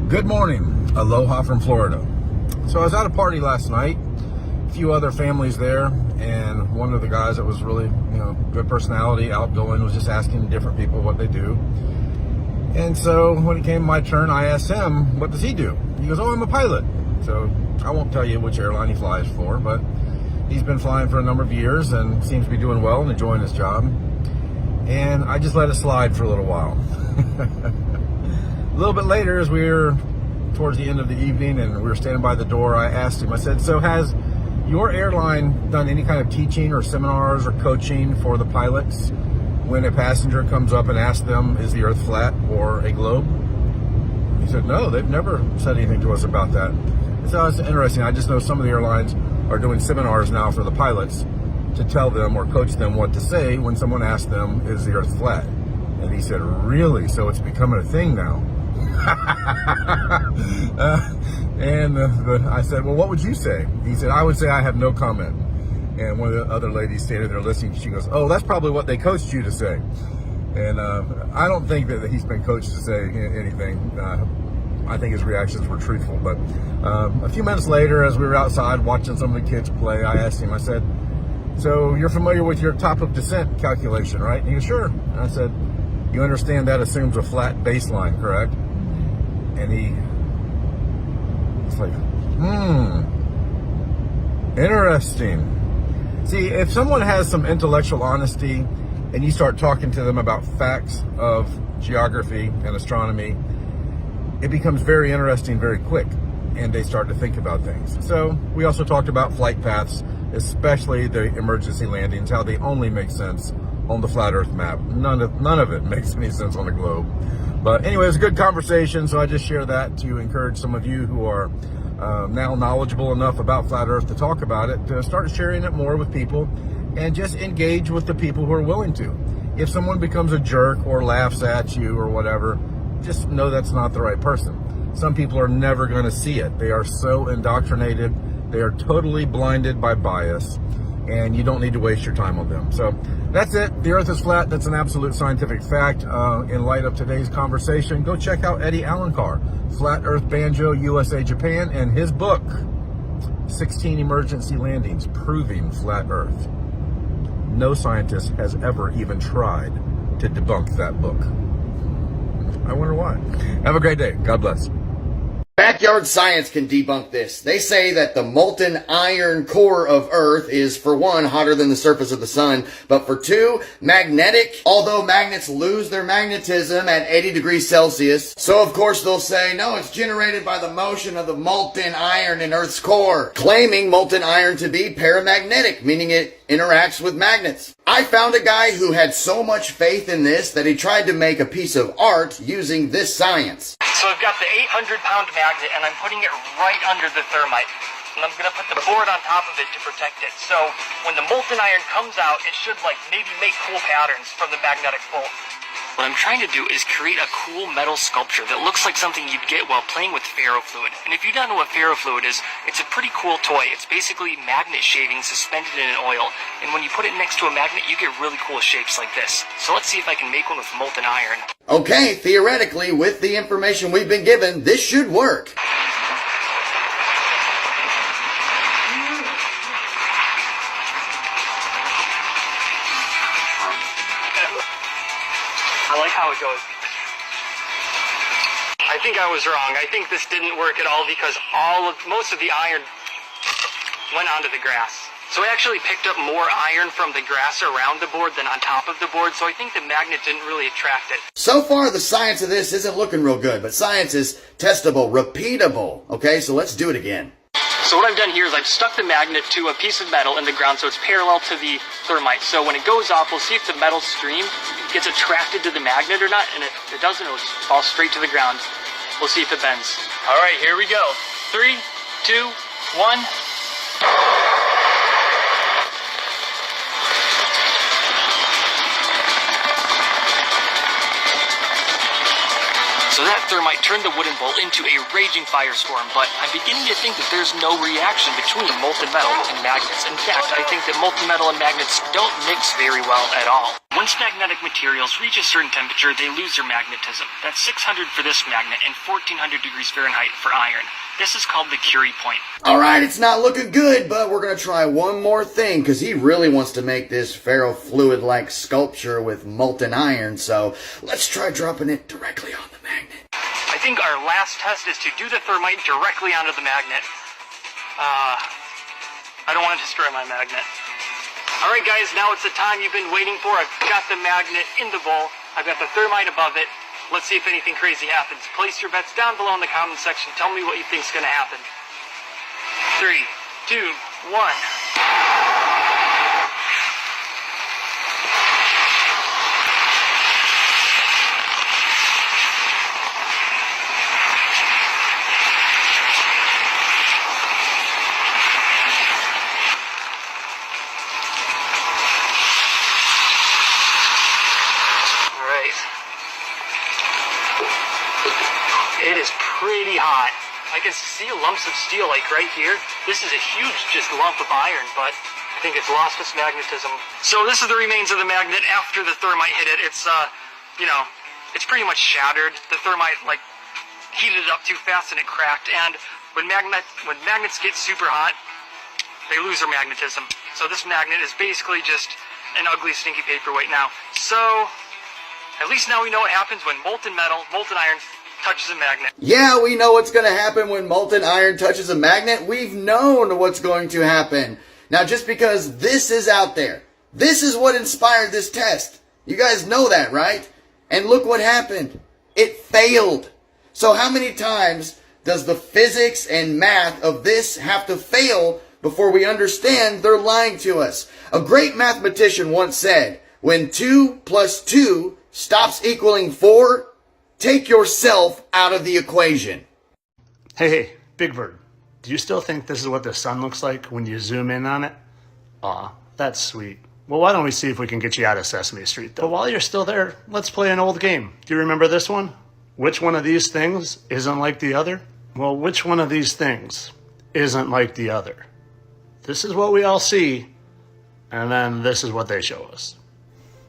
Good morning, aloha from Florida. So I was at a party last night, a few other families there, and one of the guys that was really, good personality, outgoing, was just asking different people what they do. And so when it came my turn, I asked him, what does he do? He goes, oh, I'm a pilot. So I won't tell you which airline he flies for, but he's been flying for a number of years and seems to be doing well and enjoying his job. And I just let it slide for a little while. A little bit later, as we were towards the end of the evening and we were standing by the door, I asked him, I said, so has your airline done any kind of teaching or seminars or coaching for the pilots when a passenger comes up and asks them, is the earth flat or a globe? He said, no, they've never said anything to us about that. So it's interesting. I just know some of the airlines are doing seminars now for the pilots to tell them or coach them what to say when someone asks them, is the earth flat? And he said, really? So it's becoming a thing now. I said, well, what would you say? He said, I would say I have no comment. And one of the other ladies standing there listening, she goes, oh, that's probably what they coached you to say. And I don't think that he's been coached to say anything. I think his reactions were truthful. But a few minutes later, as we were outside watching some of the kids play, I asked him, I said, so you're familiar with your top of descent calculation, right? And he goes, sure. And I said, you understand that assumes a flat baseline, correct? And it's like, interesting. See, if someone has some intellectual honesty and you start talking to them about facts of geography and astronomy, it becomes very interesting very quick, and they start to think about things. So we also talked about flight paths, especially the emergency landings, how they only make sense on the flat earth map. None of it makes any sense on the globe. But anyway, it's a good conversation, so I just share that to encourage some of you who are now knowledgeable enough about flat earth to talk about it, to start sharing it more with people and just engage with the people who are willing to. If someone becomes a jerk or laughs at you or whatever, just know that's not the right person. Some people are never going to see it. They are so indoctrinated. They are totally blinded by bias, and you don't need to waste your time on them. So that's it. The earth is flat. That's an absolute scientific fact. In light of today's conversation, go check out Eddie Alencar, Flat Earth Banjo, USA, Japan, and his book, 16 Emergency Landings Proving Flat Earth. No scientist has ever even tried to debunk that book. I wonder why. Have a great day. God bless. Backyard science can debunk this. They say that the molten iron core of Earth is, for one, hotter than the surface of the sun, but for two, magnetic, although magnets lose their magnetism at 80 degrees Celsius. So of course they'll say, no, it's generated by the motion of the molten iron in Earth's core, claiming molten iron to be paramagnetic, meaning it interacts with magnets. I found a guy who had so much faith in this that he tried to make a piece of art using this science. So I've got the 800-pound magnet, and I'm putting it right under the thermite. And I'm going to put the board on top of it to protect it. So when the molten iron comes out, it should maybe make cool patterns from the magnetic pull. What I'm trying to do is create a cool metal sculpture that looks like something you'd get while playing with ferrofluid. And if you don't know what ferrofluid is, it's a pretty cool toy. It's basically magnet shavings suspended in an oil. And when you put it next to a magnet, you get really cool shapes like this. So let's see if I can make one with molten iron. Okay, theoretically, with the information we've been given, this should work. I like how it goes. I think I was wrong. I think this didn't work at all because most of the iron went onto the grass. So I actually picked up more iron from the grass around the board than on top of the board, so I think the magnet didn't really attract it. So far, the science of this isn't looking real good, but science is testable, repeatable. Okay, so let's do it again. So what I've done here is I've stuck the magnet to a piece of metal in the ground so it's parallel to the thermite. So when it goes off, we'll see if the metal stream gets attracted to the magnet or not, and if it doesn't, it'll just fall straight to the ground. We'll see if it bends. All right, here we go. 3, 2, 1. So that thermite turned the wooden bowl into a raging firestorm, but I'm beginning to think that there's no reaction between molten metal and magnets. In fact, I think that molten metal and magnets don't mix very well at all. When Once magnetic materials reach a certain temperature, they lose their magnetism. That's 600 for this magnet and 1400 degrees Fahrenheit for iron. This is called the Curie point. Alright, it's not looking good, but we're going to try one more thing, because he really wants to make this ferrofluid-like sculpture with molten iron, so let's try dropping it directly on the magnet. I think our last test is to do the thermite directly onto the magnet. I don't want to destroy my magnet. Alright guys, now it's the time you've been waiting for. I've got the magnet in the bowl. I've got the thermite above it. Let's see if anything crazy happens. Place your bets down below in the comment section. Tell me what you think's gonna happen. 3, 2, 1. It is pretty hot. I can see lumps of steel like right here. This is a huge just lump of iron, but I think it's lost its magnetism. So this is the remains of the magnet after the thermite hit it. It's, it's pretty much shattered. The thermite, heated it up too fast and it cracked. And when magnets get super hot, they lose their magnetism. So this magnet is basically just an ugly, stinky paperweight now. So, at least now we know what happens when molten iron, touches a magnet. Yeah, we know what's going to happen when molten iron touches a magnet. We've known what's going to happen. Now, just because this is out there, this is what inspired this test. You guys know that, right? And look what happened. It failed. So how many times does the physics and math of this have to fail before we understand they're lying to us? A great mathematician once said, when 2 plus 2 stops equaling 4, take yourself out of the equation. Hey, Big Bird, do you still think this is what the sun looks like when you zoom in on it? Aw, that's sweet. Well, why don't we see if we can get you out of Sesame Street, though? But while you're still there, let's play an old game. Do you remember this one? Which one of these things isn't like the other? Well, which one of these things isn't like the other? This is what we all see, and then this is what they show us.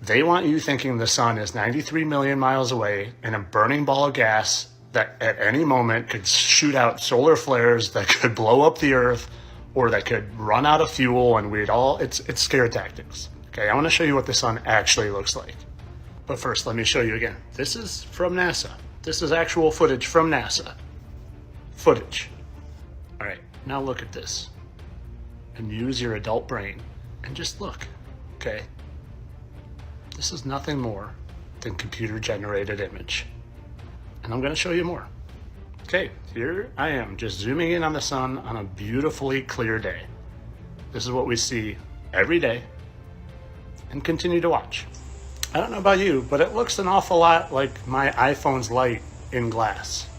They want you thinking the sun is 93 million miles away in a burning ball of gas that at any moment could shoot out solar flares that could blow up the earth or that could run out of fuel, and it's scare tactics. Okay, I want to show you what the sun actually looks like. But first, let me show you again. This is from NASA. This is actual footage from NASA. Footage. All right, now look at this. And use your adult brain and just look, okay? This is nothing more than computer-generated image. And I'm going to show you more. Okay, here I am, just zooming in on the sun on a beautifully clear day. This is what we see every day and continue to watch. I don't know about you, but it looks an awful lot like my iPhone's light in glass.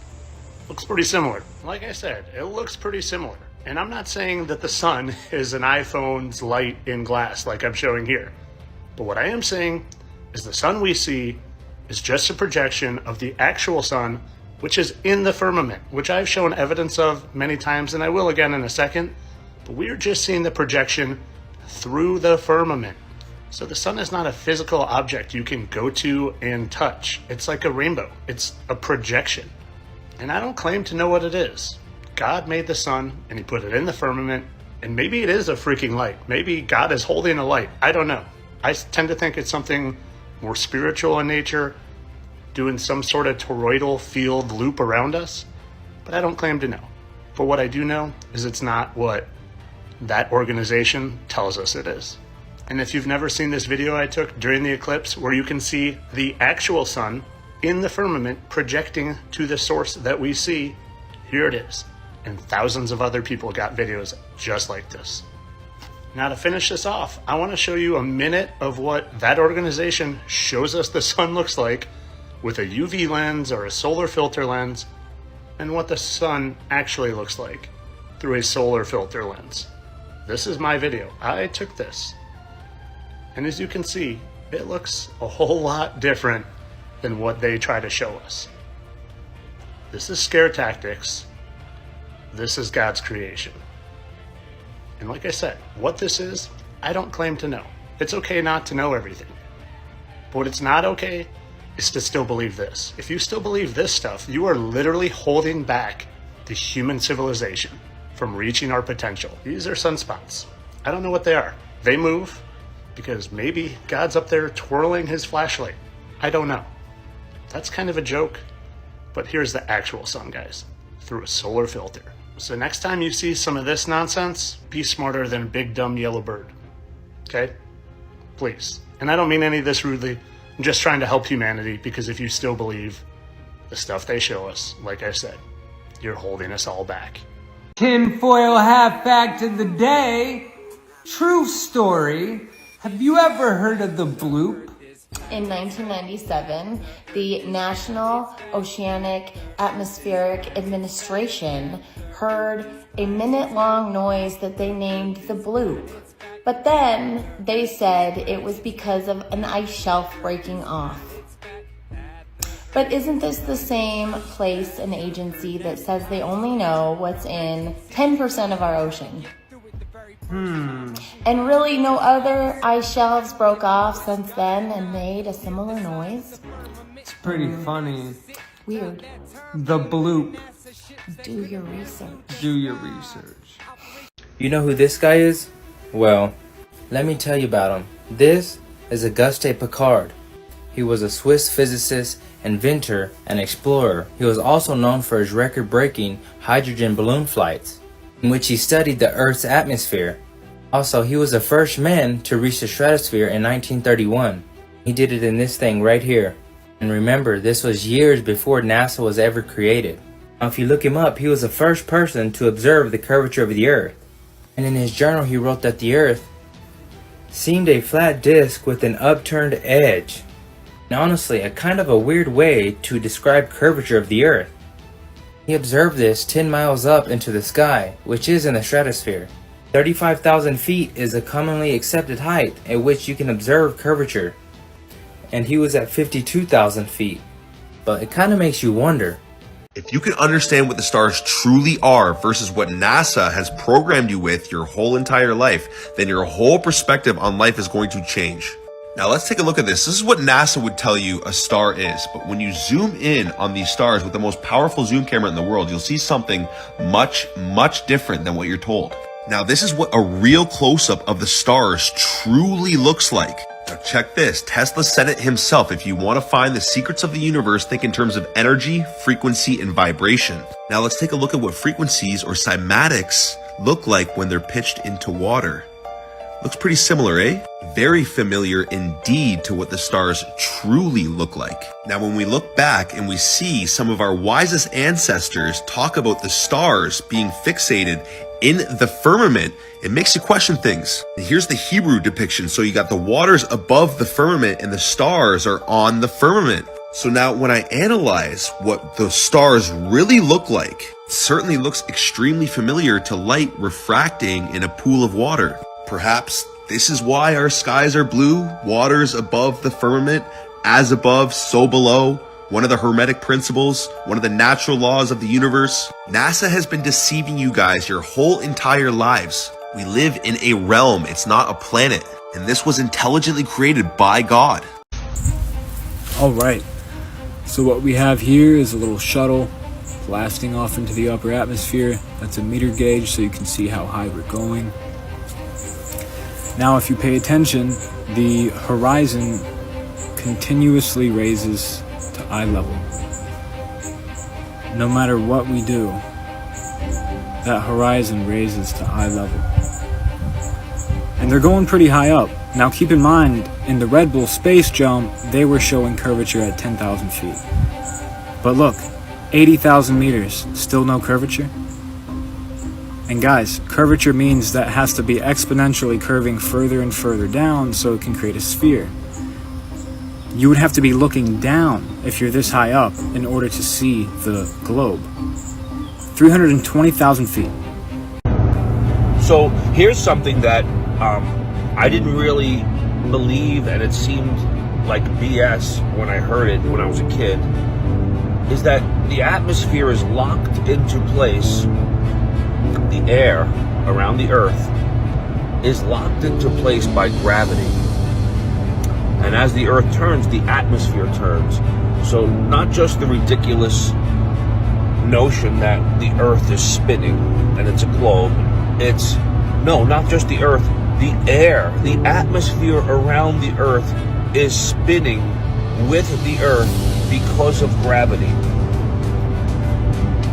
Looks pretty similar. Like I said, it looks pretty similar. And I'm not saying that the sun is an iPhone's light in glass like I'm showing here. But what I am saying is the sun we see is just a projection of the actual sun, which is in the firmament, which I've shown evidence of many times, and I will again in a second. But we are just seeing the projection through the firmament. So the sun is not a physical object you can go to and touch. It's like a rainbow. It's a projection. And I don't claim to know what it is. God made the sun and he put it in the firmament, and maybe it is a freaking light. Maybe God is holding a light. I don't know. I tend to think it's something more spiritual in nature, doing some sort of toroidal field loop around us, but I don't claim to know. But what I do know is it's not what that organization tells us it is. And if you've never seen this video I took during the eclipse where you can see the actual sun in the firmament projecting to the source that we see, here it is. And thousands of other people got videos just like this. Now to finish this off, I want to show you a minute of what that organization shows us the sun looks like with a UV lens or a solar filter lens, and what the sun actually looks like through a solar filter lens. This is my video. I took this. And as you can see, it looks a whole lot different than what they try to show us. This is scare tactics. This is God's creation. And like I said, what this is, I don't claim to know. It's okay not to know everything. But what it's not okay is to still believe this. If you still believe this stuff, you are literally holding back the human civilization from reaching our potential. These are sunspots. I don't know what they are. They move because maybe God's up there twirling his flashlight. I don't know. That's kind of a joke, but here's the actual sun, guys, through a solar filter. So next time you see some of this nonsense, be smarter than a big dumb yellow bird. Okay? Please. And I don't mean any of this rudely. I'm just trying to help humanity, because if you still believe the stuff they show us, like I said, you're holding us all back. Tinfoil half fact of the day. True story. Have you ever heard of the bloop? In 1997, the National Oceanic Atmospheric Administration heard a minute-long noise that they named the bloop. But then they said it was because of an ice shelf breaking off. But isn't this the same place and agency that says they only know what's in 10% of our ocean? And really no other ice shelves broke off since then and made a similar noise? It's pretty funny. Weird. The bloop. Do your research. Do your research. You know who this guy is? Well, let me tell you about him. This is Auguste Piccard. He was a Swiss physicist, inventor, and explorer. He was also known for his record-breaking hydrogen balloon flights, in which he studied the Earth's atmosphere. Also, he was the first man to reach the stratosphere in 1931. He did it in this thing right here. And remember, this was years before NASA was ever created. Now, if you look him up, he was the first person to observe the curvature of the Earth. And in his journal, he wrote that the Earth seemed a flat disc with an upturned edge. And honestly, a kind of a weird way to describe curvature of the Earth. He observed this 10 miles up into the sky, which is in the stratosphere. 35,000 feet is a commonly accepted height at which you can observe curvature. And he was at 52,000 feet. But it kind of makes you wonder. If you can understand what the stars truly are versus what NASA has programmed you with your whole entire life, then your whole perspective on life is going to change. Now let's take a look at this. This is what NASA would tell you a star is, but when you zoom in on these stars with the most powerful zoom camera in the world, you'll see something much, much different than what you're told. Now this is what a real close-up of the stars truly looks like. Now check this. Tesla said it himself. If you want to find the secrets of the universe, think in terms of energy, frequency, and vibration. Now let's take a look at what frequencies or cymatics look like when they're pitched into water. Looks pretty similar, eh? Very familiar indeed to what the stars truly look like. Now when we look back and we see some of our wisest ancestors talk about the stars being fixated in the firmament, it makes you question things. And here's the Hebrew depiction. So you got the waters above the firmament and the stars are on the firmament. So now when I analyze what the stars really look like, it certainly looks extremely familiar to light refracting in a pool of water. Perhaps this is why our skies are blue, waters above the firmament, as above, so below. One of the Hermetic principles, one of the natural laws of the universe. NASA has been deceiving you guys your whole entire lives. We live in a realm, it's not a planet. And this was intelligently created by God. Alright, so what we have here is a little shuttle blasting off into the upper atmosphere. That's a meter gauge so you can see how high we're going. Now if you pay attention, the horizon continuously raises to eye level. No matter what we do, that horizon raises to eye level. And they're going pretty high up. Now keep in mind, in the Red Bull space jump, they were showing curvature at 10,000 feet. But look, 80,000 meters, still no curvature? And guys, curvature means that it has to be exponentially curving further and further down so it can create a sphere. You would have to be looking down if you're this high up in order to see the globe. 320,000 feet. So here's something that I didn't really believe, and it seemed like BS when I heard it when I was a kid, is that the atmosphere is locked into place. The air around the Earth is locked into place by gravity. And as the Earth turns, the atmosphere turns. So not just the ridiculous notion that the Earth is spinning and it's a globe. It's, no, not just the Earth, the air, the atmosphere around the Earth is spinning with the Earth because of gravity.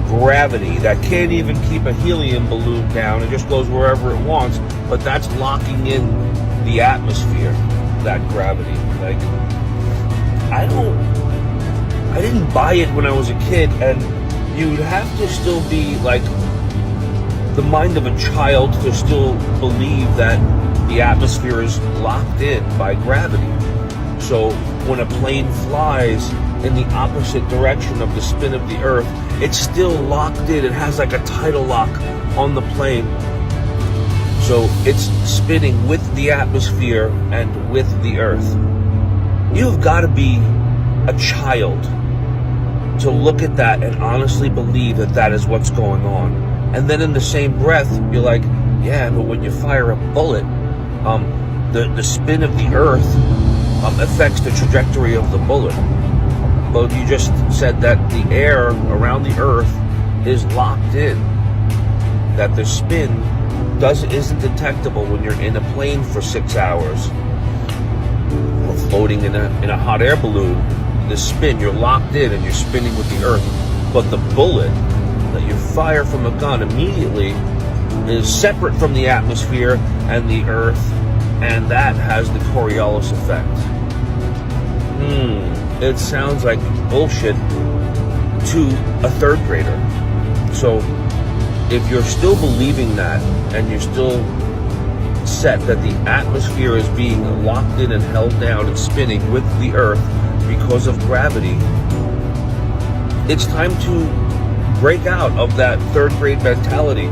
Gravity that can't even keep a helium balloon down. It just goes wherever it wants, but that's locking in the atmosphere, that gravity. Like, I didn't buy it when I was a kid, and you'd have to still be like the mind of a child to still believe that the atmosphere is locked in by gravity. So when a plane flies in the opposite direction of the spin of the Earth, it's still locked in. It has like a tidal lock on the plane. So it's spinning with the atmosphere and with the Earth. You've got to be a child to look at that and honestly believe that that is what's going on. And then in the same breath, you're like, yeah, but when you fire a bullet, the spin of the Earth affects the trajectory of the bullet. But you just said that the air around the Earth is locked in, that the spin isn't detectable when you're in a plane for 6 hours or floating in a hot air balloon. The spin, you're locked in and you're spinning with the Earth. But the bullet that you fire from a gun immediately is separate from the atmosphere and the Earth, and that has the Coriolis effect. It sounds like bullshit to a third grader. So if you're still believing that, and you're still set that the atmosphere is being locked in and held down and spinning with the Earth because of gravity, it's time to break out of that third grade mentality.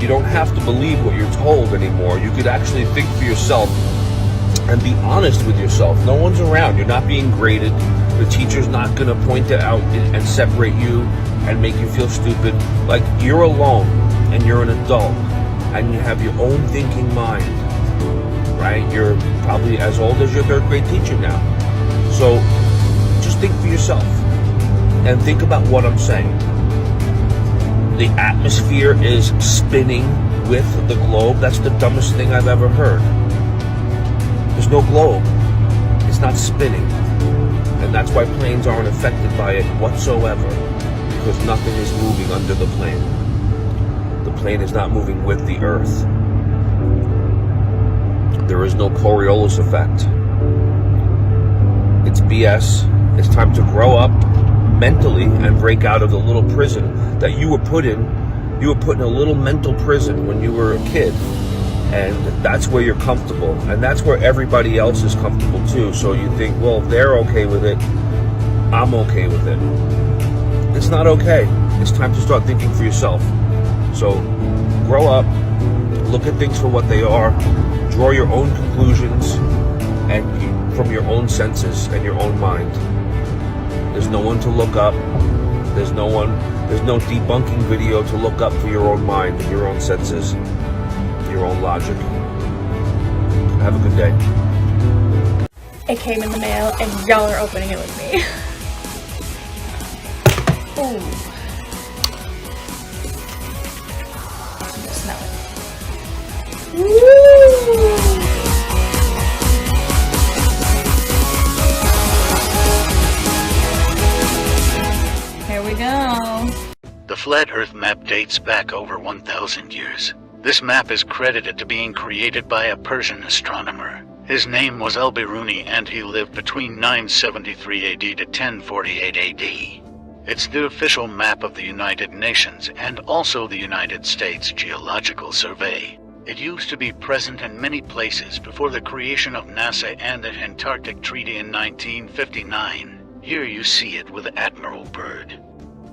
You don't have to believe what you're told anymore. You could actually think for yourself and be honest with yourself. No one's around. You're not being graded. The teacher's not going to point it out and separate you and make you feel stupid. Like, you're alone and you're an adult and you have your own thinking mind, right? You're probably as old as your third grade teacher now. So just think for yourself and think about what I'm saying. The atmosphere is spinning with the globe. That's the dumbest thing I've ever heard. There's no globe. It's not spinning. And that's why planes aren't affected by it whatsoever, because nothing is moving under the plane. The plane is not moving with the Earth. There is no Coriolis effect. It's BS. It's time to grow up mentally and break out of the little prison that you were put in. You were put in a little mental prison when you were a kid. And that's where you're comfortable. And that's where everybody else is comfortable too. So you think, well, if they're okay with it, I'm okay with it. It's not okay. It's time to start thinking for yourself. So grow up, look at things for what they are, draw your own conclusions and from your own senses and your own mind. There's no one to look up. There's no debunking video to look up for your own mind and your own senses, your own logic. Have a good day. It came in the mail and y'all are opening it with me. Ooh. Smell it. Woo! Here we go. The Flat Earth map dates back over 1,000 years. This map is credited to being created by a Persian astronomer. His name was Al-Biruni and he lived between 973 AD to 1048 AD. It's the official map of the United Nations and also the United States Geological Survey. It used to be present in many places before the creation of NASA and the Antarctic Treaty in 1959. Here you see it with Admiral Byrd.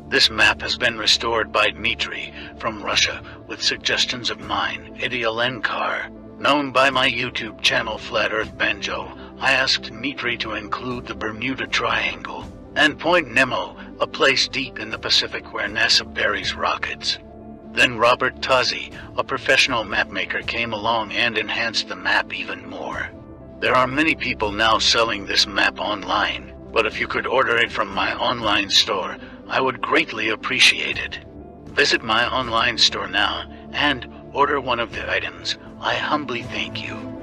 This map has been restored by Dmitry from Russia with suggestions of mine, Idialenkar. Known by my YouTube channel Flat Earth Banjo, I asked Dmitry to include the Bermuda Triangle and Point Nemo, a place deep in the Pacific where NASA buries rockets. Then Robert Tozzi, a professional mapmaker, came along and enhanced the map even more. There are many people now selling this map online, but if you could order it from my online store, I would greatly appreciate it. Visit my online store now and order one of the items. I humbly thank you.